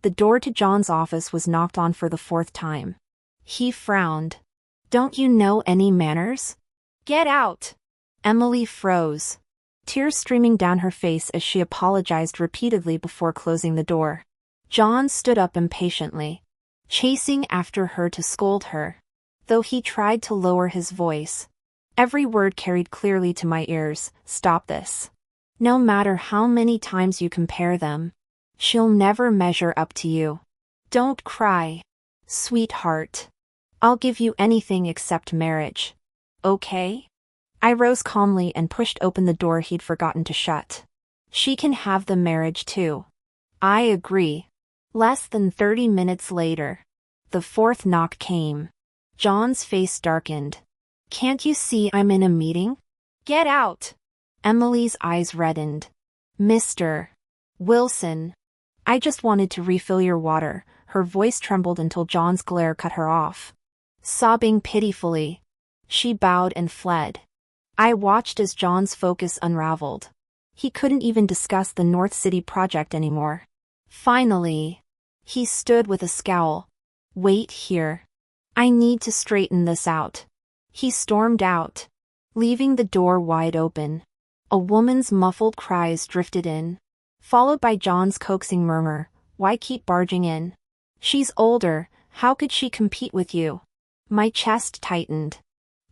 The door to John's office was knocked on for the fourth time. He frowned. "Don't you know any manners? Get out!" Emily froze, tears streaming down her face as she apologized repeatedly before closing the door. John stood up impatiently, chasing after her to scold her. Though he tried to lower his voice, every word carried clearly to my ears. "Stop this. No matter how many times you compare them, she'll never measure up to you. Don't cry, sweetheart. I'll give you anything except marriage. Okay?" I rose calmly and pushed open the door he'd forgotten to shut. "She can have the marriage too." "I agree." Less than 30 minutes later, the fourth knock came. John's face darkened. "Can't you see I'm in a meeting? Get out!" Emily's eyes reddened. "Mr. Wilson, I just wanted to refill your water." Her voice trembled until John's glare cut her off. Sobbing pitifully, she bowed and fled. I watched as John's focus unraveled. He couldn't even discuss the North City project anymore. Finally, he stood with a scowl. "Wait here. I need to straighten this out." He stormed out, leaving the door wide open. A woman's muffled cries drifted in, followed by John's coaxing murmur, "Why keep barging in? She's older, how could she compete with you?" My chest tightened.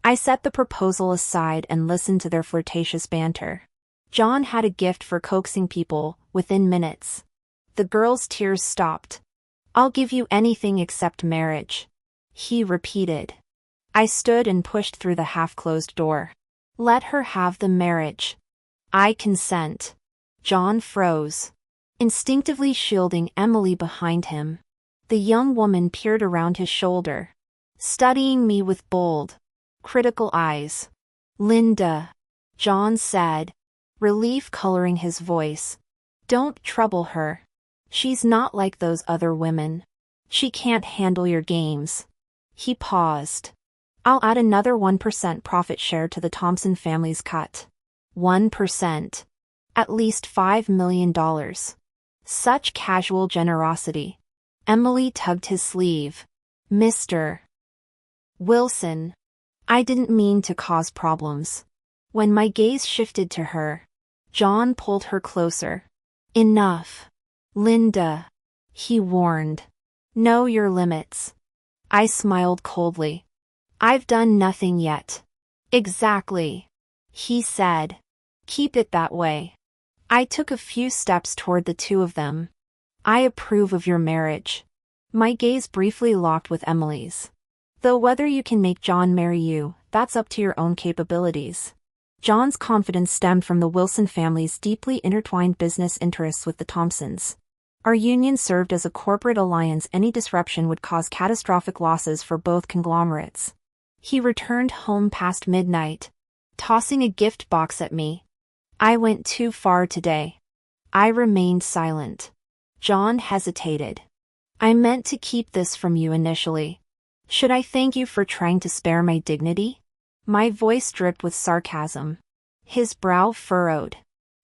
I set the proposal aside and listened to their flirtatious banter. John had a gift for coaxing people. Within minutes, the girl's tears stopped. "I'll give you anything except marriage," he repeated. I stood and pushed through the half-closed door. "Let her have the marriage. I consent." John froze, instinctively shielding Emily behind him. The young woman peered around his shoulder, studying me with bold, critical eyes. "Linda," John said, relief coloring his voice. "Don't trouble her. She's not like those other women. She can't handle your games." He paused. "I'll add another 1% profit share to the Thompson family's cut." 1%. At least $5 million. Such casual generosity. Emily tugged his sleeve. "Mr. Wilson, I didn't mean to cause problems." When my gaze shifted to her, John pulled her closer. "Enough, Linda," he warned. "Know your limits." I smiled coldly. "I've done nothing yet." "Exactly," he said. "Keep it that way." I took a few steps toward the two of them. "I approve of your marriage." My gaze briefly locked with Emily's. "Though whether you can make John marry you, that's up to your own capabilities." John's confidence stemmed from the Wilson family's deeply intertwined business interests with the Thompsons. Our union served as a corporate alliance. Any disruption would cause catastrophic losses for both conglomerates. He returned home past midnight, tossing a gift box at me. "I went too far today." I remained silent. John hesitated. "I meant to keep this from you initially. Should I thank you for trying to spare my dignity?" My voice dripped with sarcasm. His brow furrowed.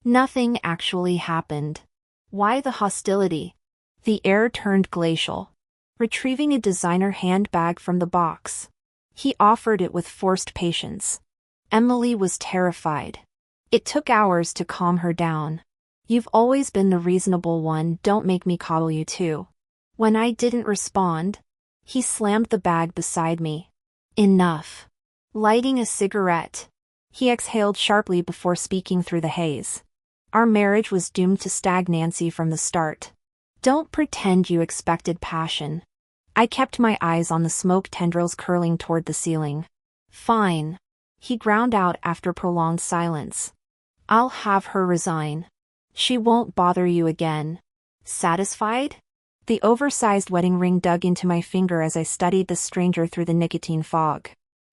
"Nothing actually happened." "Why the hostility?" The air turned glacial. Retrieving a designer handbag from the box, he offered it with forced patience. Emily was terrified. It took hours to calm her down. "You've always been the reasonable one, don't make me coddle you too." When I didn't respond, he slammed the bag beside me. "Enough." Lighting a cigarette, he exhaled sharply before speaking through the haze. "Our marriage was doomed to stagnancy from the start. Don't pretend you expected passion." I kept my eyes on the smoke tendrils curling toward the ceiling. "Fine," he ground out after prolonged silence. "I'll have her resign. She won't bother you again. Satisfied?" The oversized wedding ring dug into my finger as I studied the stranger through the nicotine fog.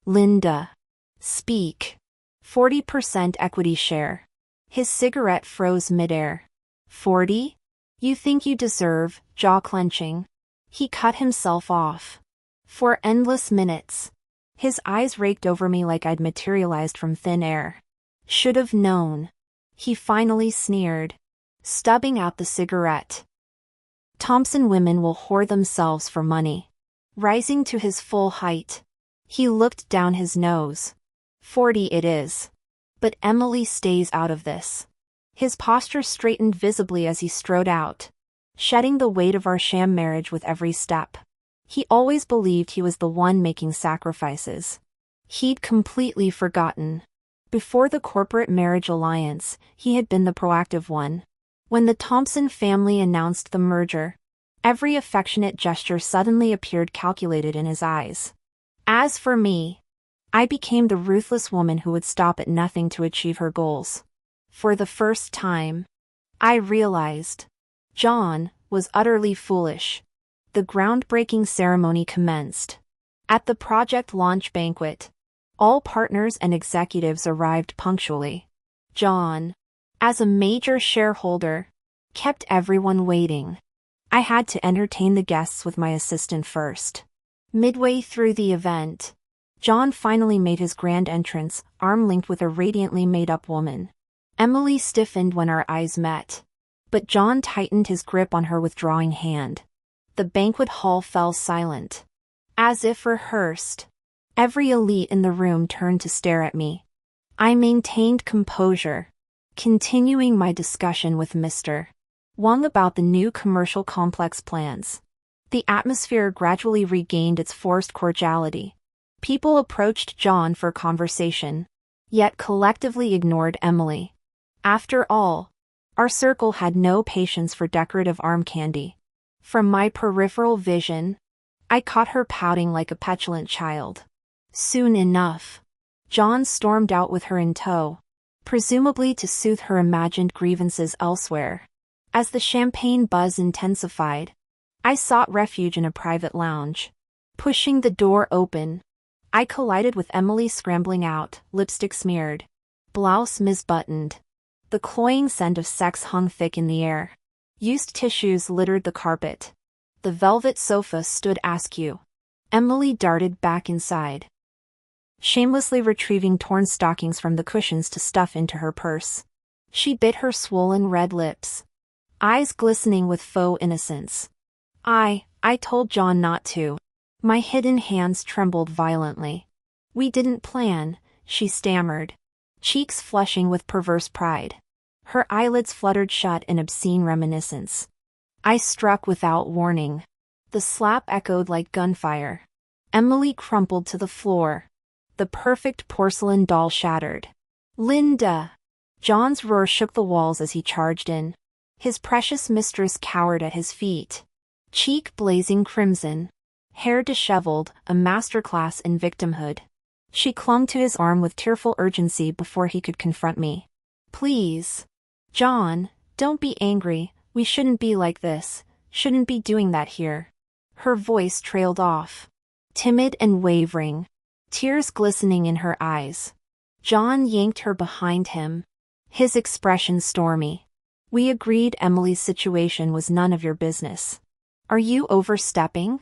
"Linda, speak." 40% equity share. His cigarette froze midair. 40? You think you deserve, jaw-clenching. He cut himself off. For endless minutes, his eyes raked over me like I'd materialized from thin air. "Should've known." He finally sneered, stubbing out the cigarette. Thompson women will whore themselves for money. Rising to his full height, he looked down his nose. 40 it is. But Emily stays out of this. His posture straightened visibly as he strode out, shedding the weight of our sham marriage with every step. He always believed he was the one making sacrifices. He'd completely forgotten. Before the corporate marriage alliance, he had been the proactive one. When the Thompson family announced the merger, every affectionate gesture suddenly appeared calculated in his eyes. As for me, I became the ruthless woman who would stop at nothing to achieve her goals. For the first time, I realized John was utterly foolish. The groundbreaking ceremony commenced. At the project launch banquet, all partners and executives arrived punctually. John, as a major shareholder, kept everyone waiting. I had to entertain the guests with my assistant first. Midway through the event, John finally made his grand entrance, arm-linked with a radiantly made-up woman. Emily stiffened when our eyes met, but John tightened his grip on her withdrawing hand. The banquet hall fell silent. As if rehearsed, every elite in the room turned to stare at me. I maintained composure, continuing my discussion with Mr. Wang about the new commercial complex plans. The atmosphere gradually regained its forced cordiality. People approached John for conversation, yet collectively ignored Emily. After all, our circle had no patience for decorative arm candy. From my peripheral vision, I caught her pouting like a petulant child. Soon enough, John stormed out with her in tow, presumably to soothe her imagined grievances elsewhere. As the champagne buzz intensified, I sought refuge in a private lounge. Pushing the door open, I collided with Emily scrambling out, lipstick smeared, blouse misbuttoned. The cloying scent of sex hung thick in the air. Used tissues littered the carpet. The velvet sofa stood askew. Emily darted back inside, shamelessly retrieving torn stockings from the cushions to stuff into her purse. She bit her swollen red lips, eyes glistening with faux innocence. I told John not to. My hidden hands trembled violently. We didn't plan, she stammered, cheeks flushing with perverse pride. Her eyelids fluttered shut in obscene reminiscence. I struck without warning. The slap echoed like gunfire. Emily crumpled to the floor. The perfect porcelain doll shattered. Linda! John's roar shook the walls as he charged in. His precious mistress cowered at his feet, cheek blazing crimson, hair disheveled, a masterclass in victimhood. She clung to his arm with tearful urgency before he could confront me. Please, John, don't be angry. We shouldn't be like this, shouldn't be doing that here. Her voice trailed off, timid and wavering, tears glistening in her eyes. John yanked her behind him, his expression stormy. We agreed Emily's situation was none of your business. Are you overstepping?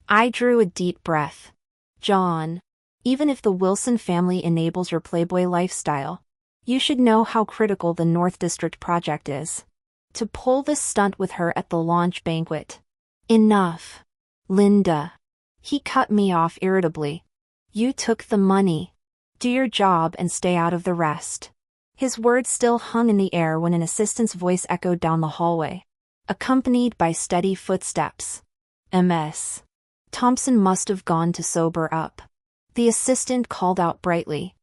I drew a deep breath. John, even if the Wilson family enables your playboy lifestyle, you should know how critical the North District project is. To pull this stunt with her at the launch banquet. Enough. Linda. He cut me off irritably. You took the money. Do your job and stay out of the rest. His words still hung in the air when an assistant's voice echoed down the hallway, accompanied by steady footsteps. MS. Thompson must have gone to sober up. The assistant called out brightly,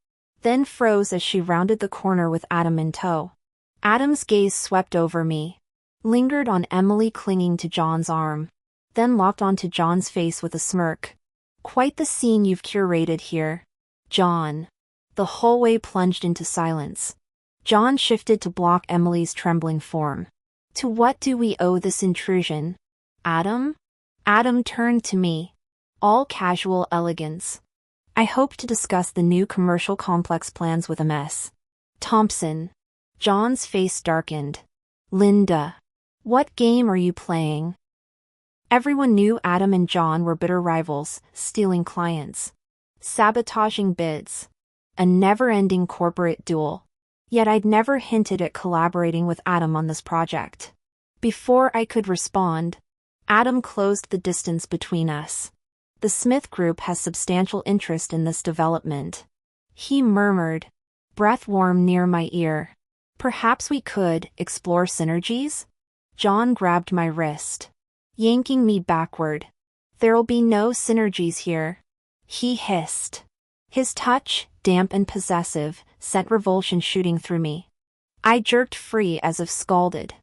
then froze as she rounded the corner with Adam in tow. Adam's gaze swept over me, lingered on Emily clinging to John's arm, then locked onto John's face with a smirk. Quite the scene you've curated here, John. The hallway plunged into silence. John shifted to block Emily's trembling form. To what do we owe this intrusion? Adam? Adam turned to me, all casual elegance. I hope to discuss the new commercial complex plans with MS. Thompson. John's face darkened. Linda. What game are you playing? Everyone knew Adam and John were bitter rivals, stealing clients, sabotaging bids, a never-ending corporate duel. Yet I'd never hinted at collaborating with Adam on this project. Before I could respond, Adam closed the distance between us. The Smith Group has substantial interest in this development. He murmured, breath warm near my ear. Perhaps we could explore synergies? John grabbed my wrist, yanking me backward. There'll be no synergies here, he hissed. His touch, damp and possessive, sent revulsion shooting through me. I jerked free as if scalded.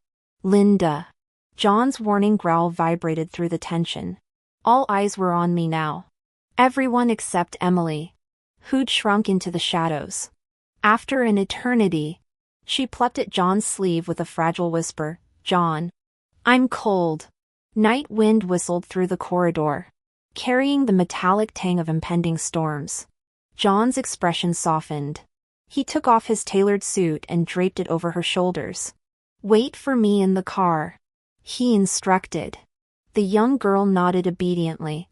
Linda. John's warning growl vibrated through the tension. All eyes were on me now. Everyone except Emily, who'd shrunk into the shadows. After an eternity, she plucked at John's sleeve with a fragile whisper, John. I'm cold. Night wind whistled through the corridor, carrying the metallic tang of impending storms. John's expression softened. He took off his tailored suit and draped it over her shoulders. Wait for me in the car, he instructed. The young girl nodded obediently.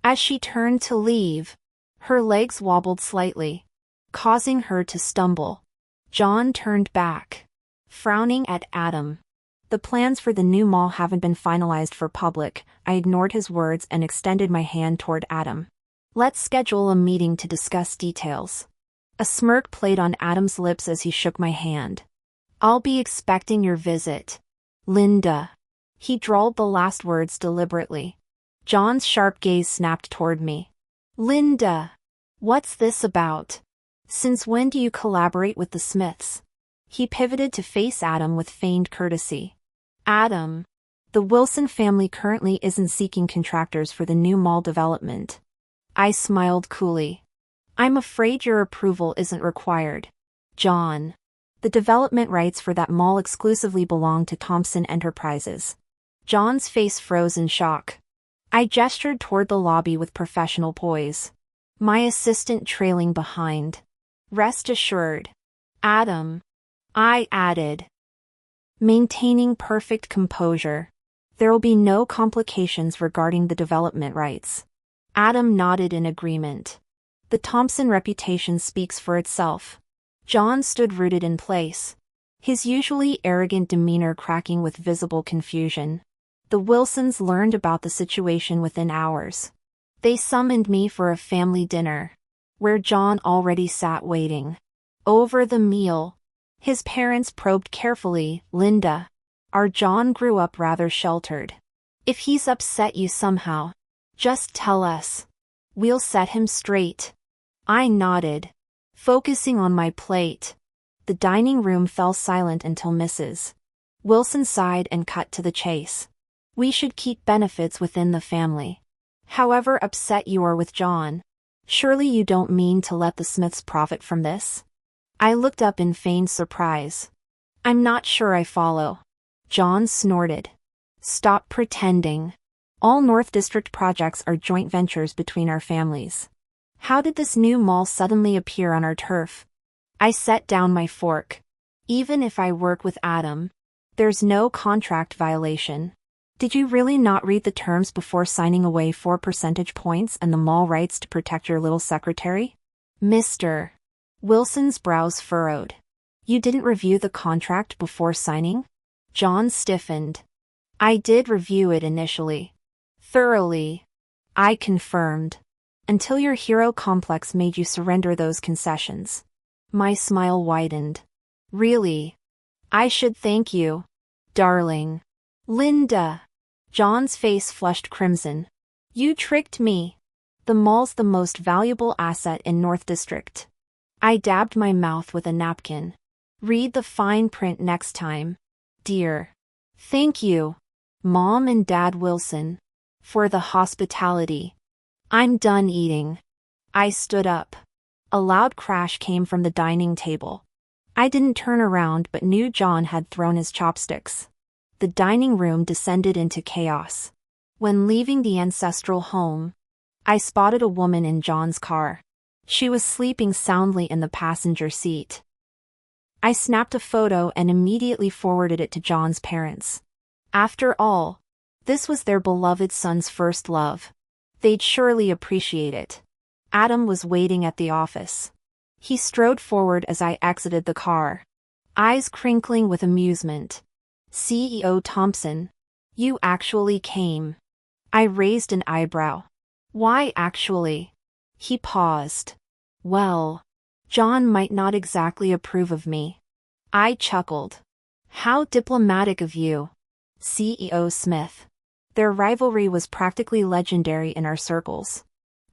As she turned to leave, her legs wobbled slightly, causing her to stumble. John turned back, frowning at Adam. The plans for the new mall haven't been finalized for public. I ignored his words and extended my hand toward Adam. Let's schedule a meeting to discuss details. A smirk played on Adam's lips as he shook my hand. I'll be expecting your visit, Linda. He drawled the last words deliberately. John's sharp gaze snapped toward me. Linda, what's this about? Since when do you collaborate with the Smiths? He pivoted to face Adam with feigned courtesy. Adam, the Wilson family currently isn't seeking contractors for the new mall development. I smiled coolly. I'm afraid your approval isn't required, John. The development rights for that mall exclusively belong to Thompson Enterprises. John's face froze in shock. I gestured toward the lobby with professional poise, my assistant trailing behind. Rest assured, Adam, I added, maintaining perfect composure. There will be no complications regarding the development rights. Adam nodded in agreement. The Thompson reputation speaks for itself. John stood rooted in place, his usually arrogant demeanor cracking with visible confusion. The Wilsons learned about the situation within hours. They summoned me for a family dinner, where John already sat waiting. Over the meal, his parents probed carefully, Linda. Our John grew up rather sheltered. If he's upset you somehow, just tell us. We'll set him straight. I nodded, focusing on my plate. The dining room fell silent until Mrs. Wilson sighed and cut to the chase. We should keep benefits within the family. However upset you are with John, surely you don't mean to let the Smiths profit from this? I looked up in feigned surprise. I'm not sure I follow. John snorted. Stop pretending. All North District projects are joint ventures between our families. How did this new mall suddenly appear on our turf? I set down my fork. Even if I work with Adam, there's no contract violation. Did you really not read the terms before signing away 4 percentage points and the mall rights to protect your little secretary? Mr. Wilson's brows furrowed. You didn't review the contract before signing? John stiffened. I did review it initially. Thoroughly. I confirmed. Until your hero complex made you surrender those concessions. My smile widened. Really? I should thank you, darling. Linda. John's face flushed crimson. You tricked me. The mall's the most valuable asset in North District. I dabbed my mouth with a napkin. Read the fine print next time, dear. Thank you, Mom and Dad Wilson, for the hospitality. I'm done eating. I stood up. A loud crash came from the dining table. I didn't turn around but knew John had thrown his chopsticks. The dining room descended into chaos. When leaving the ancestral home, I spotted a woman in John's car. She was sleeping soundly in the passenger seat. I snapped a photo and immediately forwarded it to John's parents. After all, this was their beloved son's first love. They'd surely appreciate it. Adam was waiting at the office. He strode forward as I exited the car, eyes crinkling with amusement. CEO Thompson, you actually came. I raised an eyebrow. Why actually? He paused. Well, John might not exactly approve of me. I chuckled. How diplomatic of you, CEO Smith. Their rivalry was practically legendary in our circles.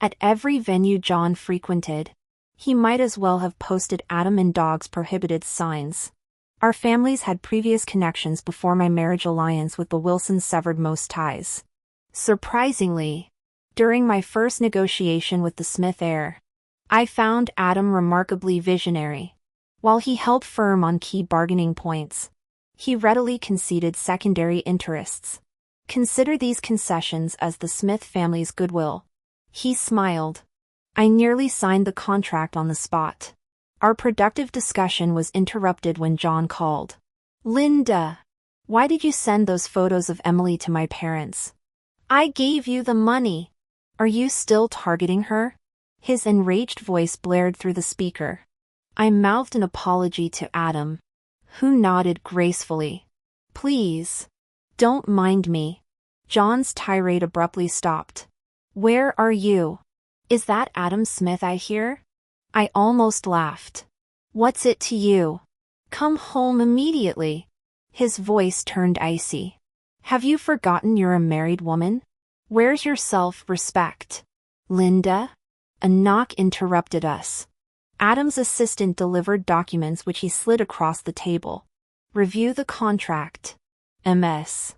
At every venue John frequented, he might as well have posted Adam and dogs prohibited signs. Our families had previous connections before my marriage alliance with the Wilsons severed most ties. Surprisingly, during my first negotiation with the Smith heir, I found Adam remarkably visionary. While he held firm on key bargaining points, he readily conceded secondary interests. Consider these concessions as the Smith family's goodwill. He smiled. I nearly signed the contract on the spot. Our productive discussion was interrupted when John called. Linda, why did you send those photos of Emily to my parents? I gave you the money. Are you still targeting her? His enraged voice blared through the speaker. I mouthed an apology to Adam, who nodded gracefully. Please, don't mind me. John's tirade abruptly stopped. Where are you? Is that Adam Smith I hear? I almost laughed. What's it to you? Come home immediately. His voice turned icy. Have you forgotten you're a married woman? Where's your self-respect? Linda? A knock interrupted us. Adam's assistant delivered documents which he slid across the table. Review the contract. Ms.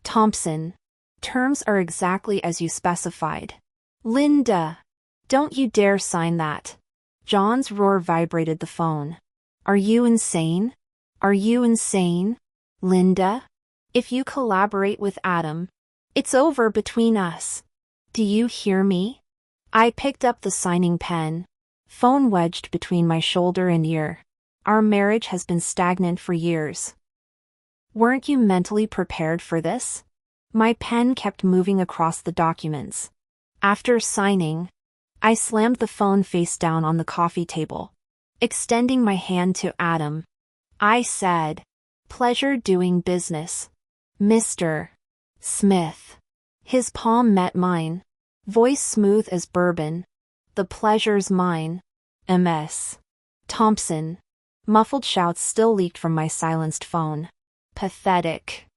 Thompson. Terms are exactly as you specified. Linda. Don't you dare sign that. John's roar vibrated the phone. Are you insane? Are you insane? Linda? If you collaborate with Adam, it's over between us. Do you hear me? I picked up the signing pen. Phone wedged between my shoulder and ear. Our marriage has been stagnant for years. Weren't you mentally prepared for this? My pen kept moving across the documents. After signing, I slammed the phone face down on the coffee table. Extending my hand to Adam, I said, Pleasure doing business. Mr. Smith. His palm met mine. Voice smooth as bourbon. The pleasure's mine. Ms. Thompson. Muffled shouts still leaked from my silenced phone. Pathetic.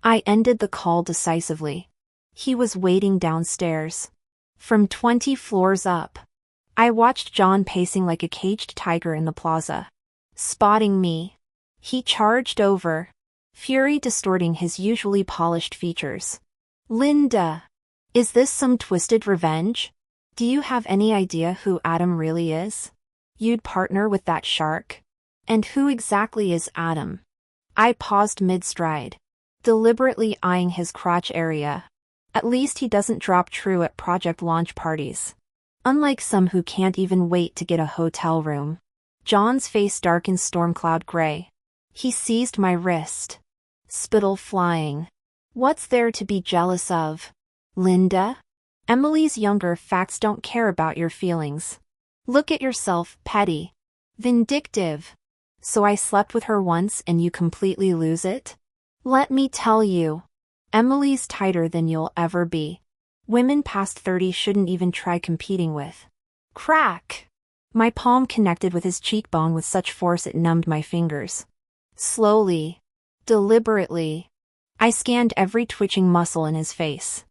I ended the call decisively. He was waiting downstairs. From 20 floors up, I watched John pacing like a caged tiger in the plaza. Spotting me, he charged over, fury distorting his usually polished features. Linda, is this some twisted revenge? Do you have any idea who Adam really is? You'd partner with that shark? And who exactly is Adam? I paused mid-stride, deliberately eyeing his crotch area. At least he doesn't drop true at project launch parties. Unlike some who can't even wait to get a hotel room. John's face darkened storm cloud gray. He seized my wrist. Spittle flying. What's there to be jealous of? Linda? Emily's younger facts don't care about your feelings. Look at yourself, petty. Vindictive. So I slept with her once and you completely lose it? Let me tell you. Emily's tighter than you'll ever be. Women past 30 shouldn't even try competing with. Crack! My palm connected with his cheekbone with such force it numbed my fingers. Slowly, deliberately, I scanned every twitching muscle in his face.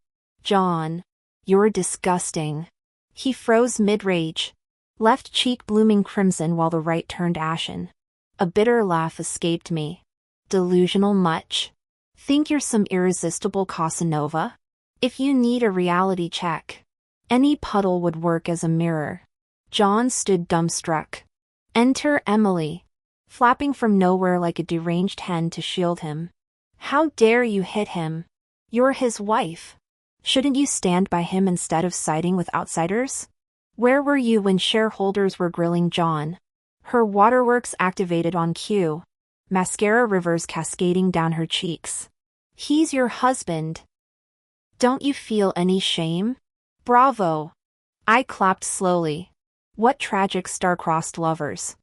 John, you're disgusting. He froze mid-rage, left cheek blooming crimson while the right turned ashen. A bitter laugh escaped me. Delusional much? Think you're some irresistible Casanova? If you need a reality check, any puddle would work as a mirror. John stood dumbstruck. Enter Emily, flapping from nowhere like a deranged hen to shield him. How dare you hit him? You're his wife. Shouldn't you stand by him instead of siding with outsiders? Where were you when shareholders were grilling John? Her waterworks activated on cue. Mascara rivers cascading down her cheeks. He's your husband. Don't you feel any shame? Bravo. I clapped slowly. What tragic star-crossed lovers.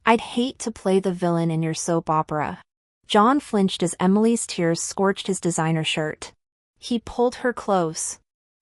I'd hate to play the villain in your soap opera. John flinched as Emily's tears scorched his designer shirt. He pulled her close.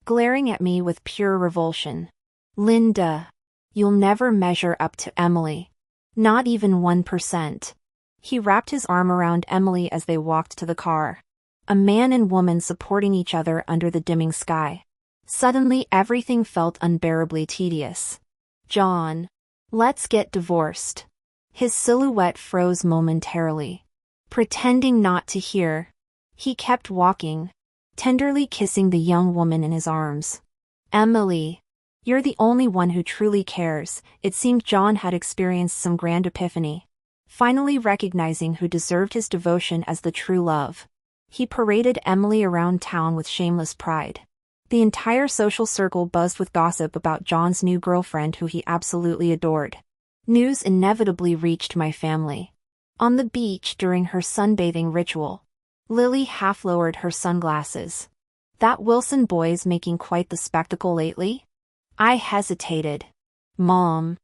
glaring at me with pure revulsion. Linda, you'll never measure up to Emily. Not even 1%. He wrapped his arm around Emily as they walked to the car. A man and woman supporting each other under the dimming sky. Suddenly everything felt unbearably tedious. John. Let's get divorced. His silhouette froze momentarily. Pretending not to hear, he kept walking, tenderly kissing the young woman in his arms. Emily. You're the only one who truly cares. It seemed John had experienced some grand epiphany, finally recognizing who deserved his devotion as the true love. He paraded Emily around town with shameless pride. The entire social circle buzzed with gossip about John's new girlfriend who he absolutely adored. News inevitably reached my family. On the beach during her sunbathing ritual, Lily half lowered her sunglasses. That Wilson boy's making quite the spectacle lately? I hesitated. Mom.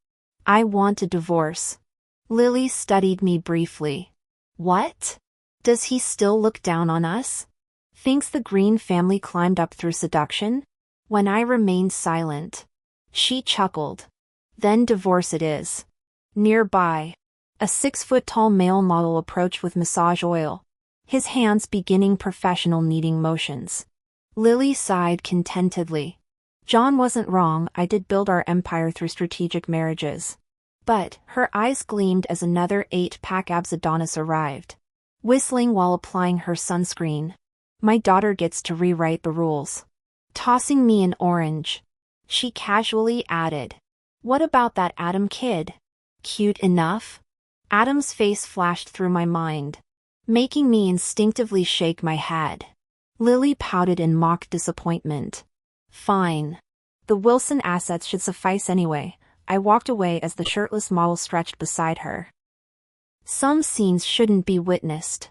I want a divorce. Lily studied me briefly. What? Does he still look down on us? Thinks the Green family climbed up through seduction? When I remained silent, she chuckled. Then divorce it is. Nearby, a 6-foot-tall male model approached with massage oil, his hands beginning professional kneading motions. Lily sighed contentedly. John wasn't wrong, I did build our empire through strategic marriages. But her eyes gleamed as another 8-pack abs Adonis arrived, whistling while applying her sunscreen. My daughter gets to rewrite the rules. Tossing me an orange, she casually added. What about that Adam kid? Cute enough? Adam's face flashed through my mind, making me instinctively shake my head. Lily pouted in mock disappointment. Fine. The Wilson assets should suffice anyway. I walked away as the shirtless model stretched beside her. Some scenes shouldn't be witnessed.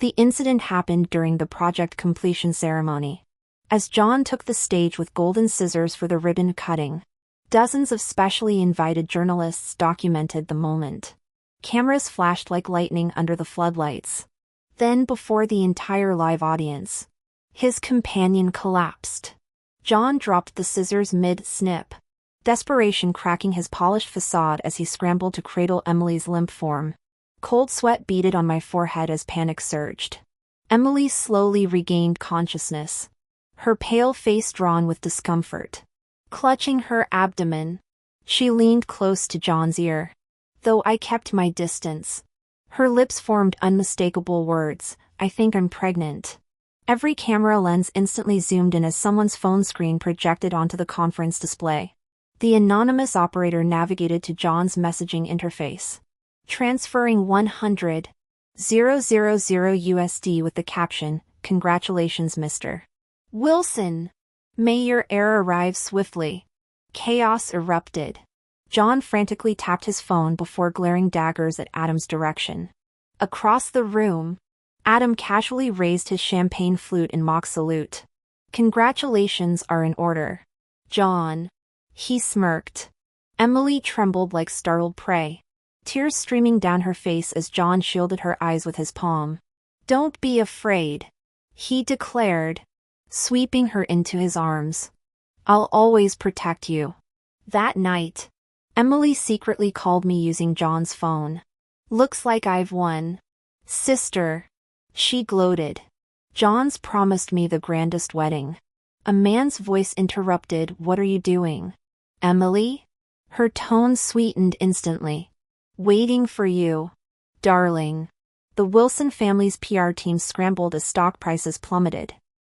The incident happened during the project completion ceremony. As John took the stage with golden scissors for the ribbon cutting, dozens of specially invited journalists documented the moment. Cameras flashed like lightning under the floodlights. Then, before the entire live audience, his companion collapsed. John dropped the scissors mid-snip, desperation cracking his polished facade as he scrambled to cradle Emily's limp form. Cold sweat beaded on my forehead as panic surged. Emily slowly regained consciousness, her pale face drawn with discomfort. Clutching her abdomen, she leaned close to John's ear. Though I kept my distance, her lips formed unmistakable words, I think I'm pregnant. Every camera lens instantly zoomed in as someone's phone screen projected onto the conference display. The anonymous operator navigated to John's messaging interface, transferring 100,000 USD with the caption, "Congratulations, Mr. Wilson. May your heir arrive swiftly." Chaos erupted. John frantically tapped his phone before glaring daggers at Adam's direction. Across the room, Adam casually raised his champagne flute in mock salute. Congratulations are in order, John. He smirked. Emily trembled like startled prey, tears streaming down her face as John shielded her eyes with his palm. Don't be afraid, he declared, sweeping her into his arms. I'll always protect you. That night, Emily secretly called me using John's phone. Looks like I've won. Sister. She gloated. John's promised me the grandest wedding. A man's voice interrupted. What are you doing, Emily? Her tone sweetened instantly. Waiting for you, darling. The Wilson family's PR team scrambled as stock prices plummeted.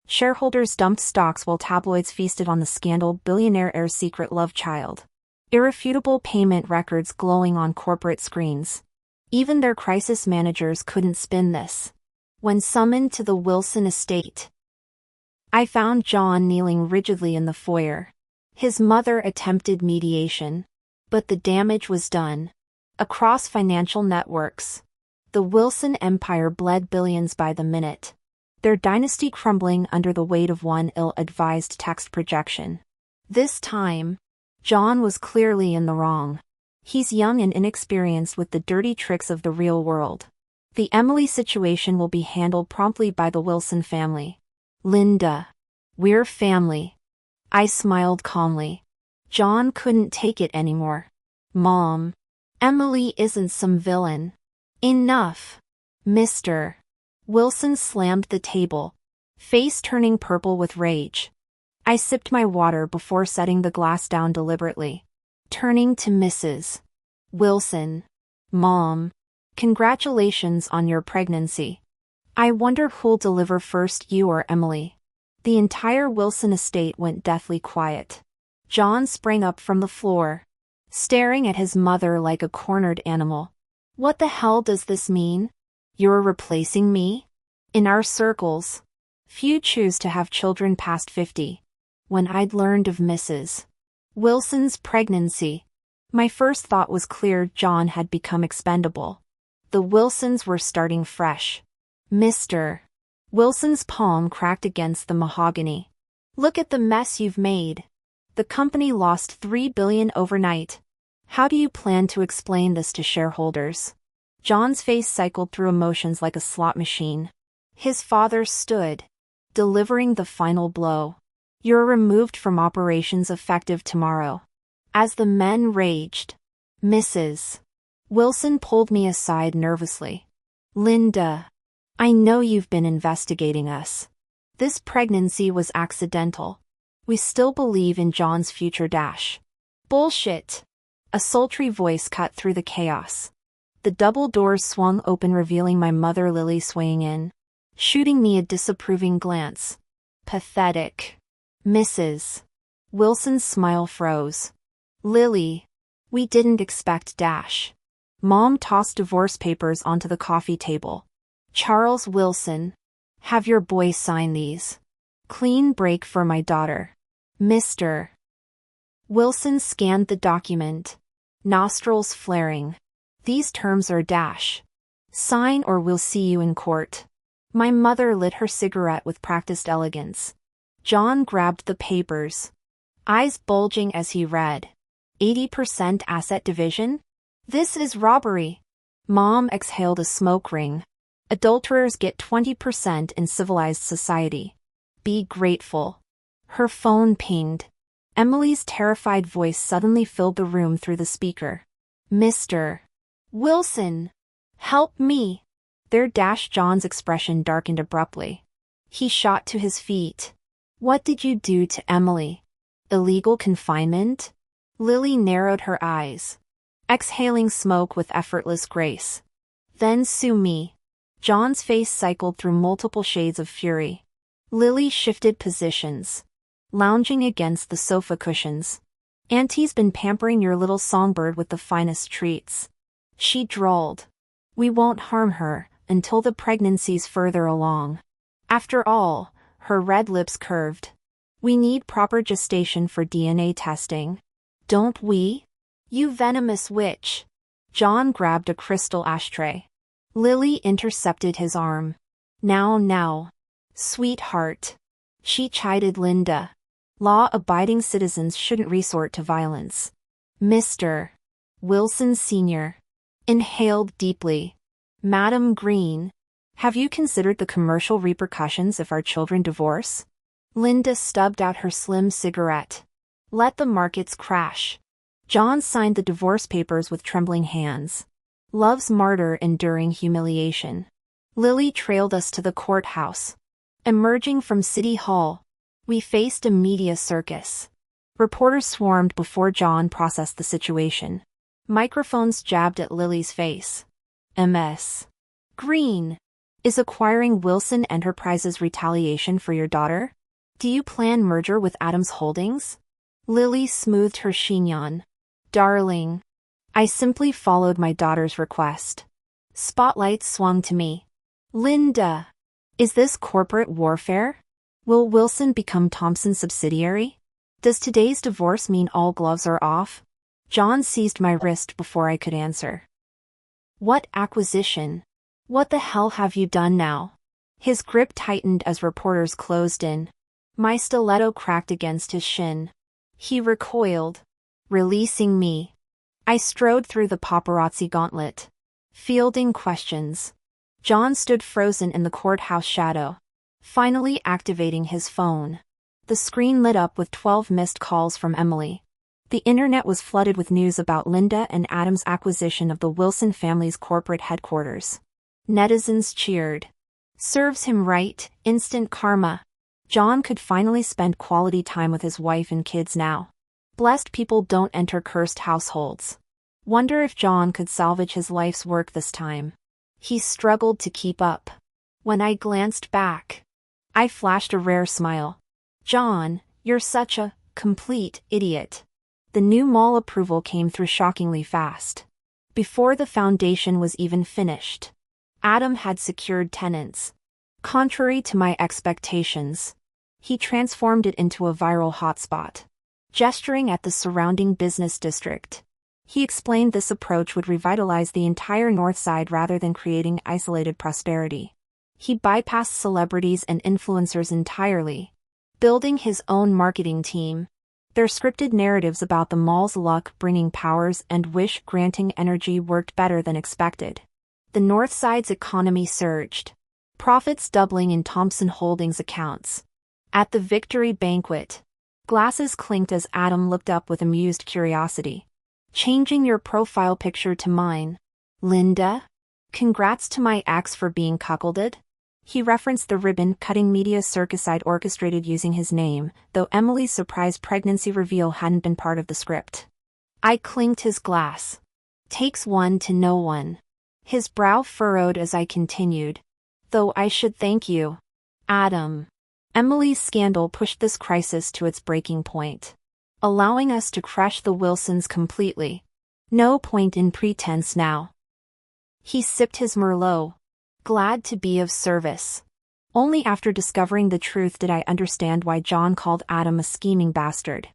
Shareholders dumped stocks while tabloids feasted on the scandal. Billionaire heir's secret love child. Irrefutable payment records glowing on corporate screens. Even their crisis managers couldn't spin this. When summoned to the Wilson estate, I found John kneeling rigidly in the foyer. His mother attempted mediation, but the damage was done. Across financial networks, the Wilson empire bled billions by the minute, their dynasty crumbling under the weight of one ill-advised text projection. This time, John was clearly in the wrong. He's young and inexperienced with the dirty tricks of the real world. The Emily situation will be handled promptly by the Wilson family. Linda. We're family. I smiled calmly. John couldn't take it anymore. Mom. Emily isn't some villain. Enough. Mr. Wilson slammed the table, face turning purple with rage. I sipped my water before setting the glass down deliberately. Turning to Mrs. Wilson. Mom. Congratulations on your pregnancy. I wonder who'll deliver first, you or Emily. The entire Wilson estate went deathly quiet. John sprang up from the floor, staring at his mother like a cornered animal. What the hell does this mean? You're replacing me? In our circles, few choose to have children past 50. When I'd learned of Mrs. Wilson's pregnancy, my first thought was clear: John had become expendable. The Wilsons were starting fresh. Mr. Wilson's palm cracked against the mahogany. Look at the mess you've made. The company lost $3 billion overnight. How do you plan to explain this to shareholders? John's face cycled through emotions like a slot machine. His father stood, delivering the final blow. You're removed from operations effective tomorrow. As the men raged, Mrs. Wilson pulled me aside nervously. Linda, I know you've been investigating us. This pregnancy was accidental. We still believe in John's future. Bullshit. A sultry voice cut through the chaos. The double doors swung open, revealing my mother Lily swaying in, shooting me a disapproving glance. Pathetic. Mrs. Wilson's smile froze. Lily, we didn't expect. Mom tossed divorce papers onto the coffee table. Charles Wilson, have your boy sign these. Clean break for my daughter. Mr. Wilson scanned the document, nostrils flaring. These terms are sign or we'll see you in court. My mother lit her cigarette with practiced elegance. John grabbed the papers, eyes bulging as he read. 80% asset division? This is robbery. Mom exhaled a smoke ring. Adulterers get 20% in civilized society. Be grateful. Her phone pinged. Emily's terrified voice suddenly filled the room through the speaker. Mr. Wilson, help me. John's expression darkened abruptly. He shot to his feet. What did you do to Emily? Illegal confinement? Lily narrowed her eyes, exhaling smoke with effortless grace. Then sue me. John's face cycled through multiple shades of fury. Lily shifted positions, lounging against the sofa cushions. Auntie's been pampering your little songbird with the finest treats. She drawled. We won't harm her until the pregnancy's further along. After all, her red lips curved. We need proper gestation for DNA testing. Don't we? You venomous witch. John grabbed a crystal ashtray. Lily intercepted his arm. Now, sweetheart. She chided Linda. Law-abiding citizens shouldn't resort to violence. Mr. Wilson Sr. inhaled deeply. Madam Green, have you considered the commercial repercussions if our children divorce? Linda stubbed out her slim cigarette. Let the markets crash. John signed the divorce papers with trembling hands. Love's martyr enduring humiliation. Lily trailed us to the courthouse. Emerging from City Hall, we faced a media circus. Reporters swarmed before John processed the situation. Microphones jabbed at Lily's face. Ms. Green, is acquiring Wilson Enterprises retaliation for your daughter? Do you plan merger with Adams Holdings? Lily smoothed her chignon. Darling, I simply followed my daughter's request. Spotlight swung to me. Linda, is this corporate warfare? Will Wilson become Thompson's subsidiary? Does today's divorce mean all gloves are off? John seized my wrist before I could answer. What acquisition? What the hell have you done now? His grip tightened as reporters closed in. My stiletto cracked against his shin. He recoiled, releasing me. I strode through the paparazzi gauntlet, fielding questions. John stood frozen in the courthouse shadow, finally activating his phone. The screen lit up with 12 missed calls from Emily. The internet was flooded with news about Linda and Adam's acquisition of the Wilson family's corporate headquarters. Netizens cheered. Serves him right, instant karma. John could finally spend quality time with his wife and kids now. Blessed people don't enter cursed households. Wonder if John could salvage his life's work this time. He struggled to keep up. When I glanced back, I flashed a rare smile. John, you're such a complete idiot. The new mall approval came through shockingly fast. Before the foundation was even finished, Adam had secured tenants. Contrary to my expectations, he transformed it into a viral hotspot. Gesturing at the surrounding business district, he explained this approach would revitalize the entire North Side rather than creating isolated prosperity. He bypassed celebrities and influencers entirely, building his own marketing team. Their scripted narratives about the mall's luck-bringing powers and wish-granting energy worked better than expected. The North Side's economy surged, profits doubling in Thompson Holdings accounts. At the victory banquet, glasses clinked as Adam looked up with amused curiosity. Changing your profile picture to mine, Linda? Congrats to my ex for being cuckolded? He referenced the ribbon-cutting media circus I'd orchestrated using his name, though Emily's surprise pregnancy reveal hadn't been part of the script. I clinked his glass. Takes one to know one. His brow furrowed as I continued. Though I should thank you, Adam. Emily's scandal pushed this crisis to its breaking point, allowing us to crush the Wilsons completely. No point in pretense now. He sipped his Merlot, glad to be of service. Only after discovering the truth did I understand why John called Adam a scheming bastard.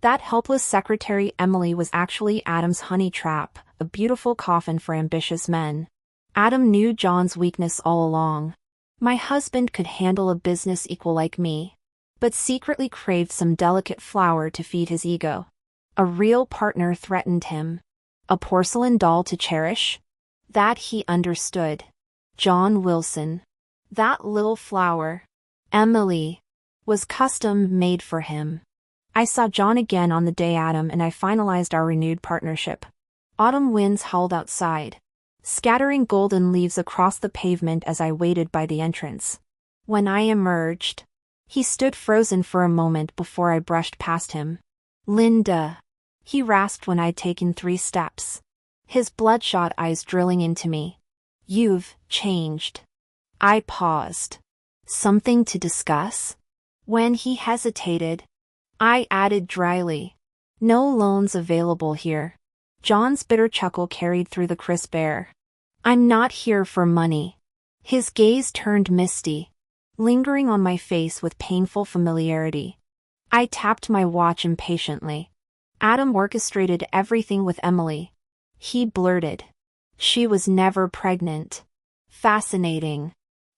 That helpless secretary Emily was actually Adam's honey trap, a beautiful coffin for ambitious men. Adam knew John's weakness all along. My husband could handle a business equal like me, but secretly craved some delicate flower to feed his ego. A real partner threatened him. A porcelain doll to cherish? That he understood. John Wilson. That little flower, Emily, was custom made for him. I saw John again on the day Adam and I finalized our renewed partnership. Autumn winds howled outside, scattering golden leaves across the pavement as I waited by the entrance. When I emerged, he stood frozen for a moment before I brushed past him. Linda, he rasped when I'd taken 3 steps, his bloodshot eyes drilling into me. You've changed. I paused. Something to discuss? When he hesitated, I added dryly. No loans available here. John's bitter chuckle carried through the crisp air. I'm not here for money. His gaze turned misty, lingering on my face with painful familiarity. I tapped my watch impatiently. Adam orchestrated everything with Emily. He blurted. She was never pregnant. Fascinating.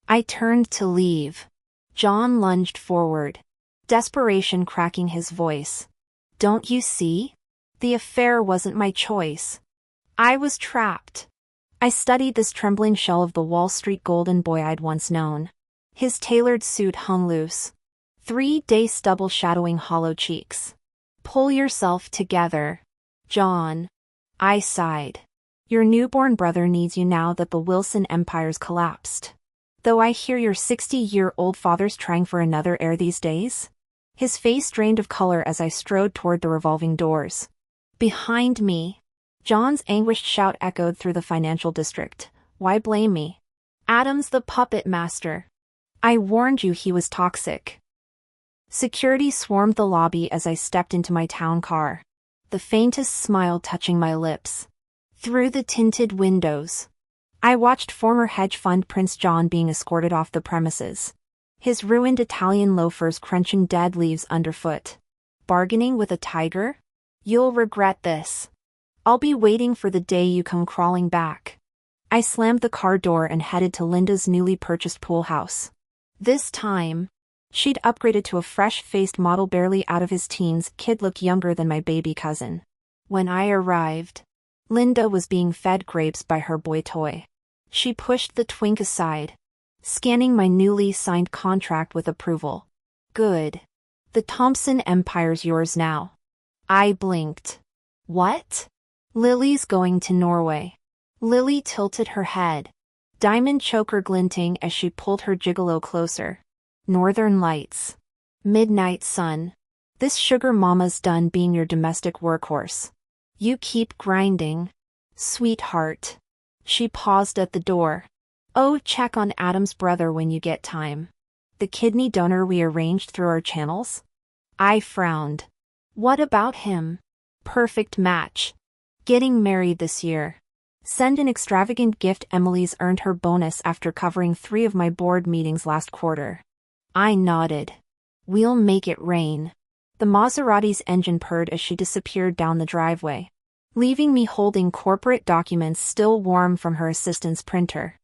I turned to leave. John lunged forward, desperation cracking his voice. Don't you see? The affair wasn't my choice. I was trapped. I studied this trembling shell of the Wall Street golden boy I'd once known. His tailored suit hung loose, 3-day stubble shadowing hollow cheeks. Pull yourself together, John. I sighed. Your newborn brother needs you now that the Wilson empire's collapsed. Though I hear your 60-year-old father's trying for another heir these days. His face drained of color as I strode toward the revolving doors. Behind me, John's anguished shout echoed through the financial district. Why blame me? Adam's the puppet master. I warned you he was toxic. Security swarmed the lobby as I stepped into my town car, the faintest smile touching my lips. Through the tinted windows, I watched former hedge fund Prince John being escorted off the premises, his ruined Italian loafers crunching dead leaves underfoot. Bargaining with a tiger? You'll regret this. I'll be waiting for the day you come crawling back. I slammed the car door and headed to Linda's newly purchased pool house. This time, she'd upgraded to a fresh-faced model barely out of his teens. Kid looked younger than my baby cousin. When I arrived, Linda was being fed grapes by her boy toy. She pushed the twink aside, scanning my newly signed contract with approval. Good. The Thompson Empire's yours now. I blinked. What? Lily's going to Norway. Lily tilted her head, diamond choker glinting as she pulled her gigolo closer. Northern Lights. Midnight sun. This sugar mama's done being your domestic workhorse. You keep grinding. Sweetheart. She paused at the door. Oh, check on Adam's brother when you get time. The kidney donor we arranged through our channels? I frowned. What about him? Perfect match. Getting married this year. Send an extravagant gift. Emily's earned her bonus after covering 3 of my board meetings last quarter. I nodded. We'll make it rain. The Maserati's engine purred as she disappeared down the driveway, leaving me holding corporate documents still warm from her assistant's printer.